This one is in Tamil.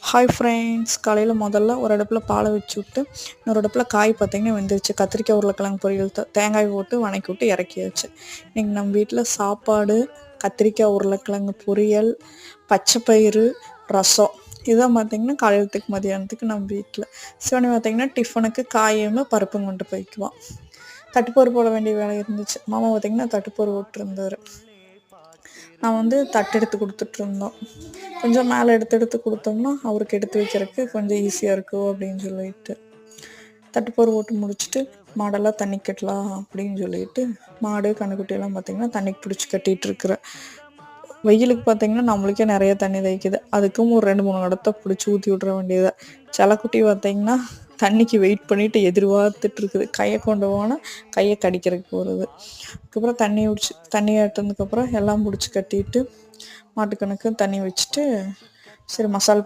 ஹாய் ஃப்ரெண்ட்ஸ், காலையில் முதல்ல ஒரு அடுப்பில் பாலை வச்சு விட்டு இன்னொரு அடுப்பில் காய் பார்த்தீங்கன்னா வெந்துருச்சு. கத்திரிக்காய் உருளைக்கிழங்கு பொரியல் தேங்காய் போட்டு வணக்கி விட்டு இறக்கியாச்சு. இன்றைக்கி நம்ம வீட்டில் சாப்பாடு, கத்திரிக்காய் உருளைக்கிழங்கு பொரியல், பச்சைப்பயிறு, ரசம். இதுதான் பார்த்திங்கன்னா காலையிலத்துக்கு மதியானத்துக்கு நம்ம வீட்டில். சிவனி பார்த்திங்கன்னா டிஃபனுக்கு காயும் பருப்பும் கொண்டு போய்க்குவோம். தட்டுப்போர் போட வேண்டிய வேலை இருந்துச்சு. மாமா பார்த்திங்கன்னா தட்டுப்போர் விட்டுருந்தார். நான் தட்டு எடுத்து கொடுத்துட்ருந்தோம். கொஞ்சம் மேலே எடுத்து கொடுத்தோம்னா அவருக்கு எடுத்து வைக்கிறதுக்கு கொஞ்சம் ஈஸியாக இருக்கும் அப்படின்னு சொல்லிட்டு தட்டுப்போர் போட்டு முடிச்சுட்டு மாடெல்லாம் தண்ணி கட்டலாம் அப்படின்னு சொல்லிட்டு மாடு கண்ணுக்குட்டியெல்லாம் பார்த்திங்கன்னா தண்ணிக்கு பிடிச்சி கட்டிகிட்டு இருக்கிறேன். வெயிலுக்கு பார்த்திங்கன்னா நம்மளுக்கே நிறைய தண்ணி தைக்குது. அதுக்கும் ஒரு 2-3 இடத்த பிடிச்சி ஊற்றி விட்ற வேண்டியதை. செல்லக்குட்டி பார்த்திங்கன்னா தண்ணிக்கு வெயிட் பண்ணிவிட்டு எதிர்பார்த்துட்டு இருக்குது. கையை கொண்டு போனால் கையை கடிக்கிறதுக்கு போகிறது. அதுக்கப்புறம் தண்ணி ஆட்டினதுக்கப்புறம் எல்லாம் பிடிச்சி கட்டிட்டு மாட்டுக்கணக்கு தண்ணி வச்சுட்டு சரி மசால்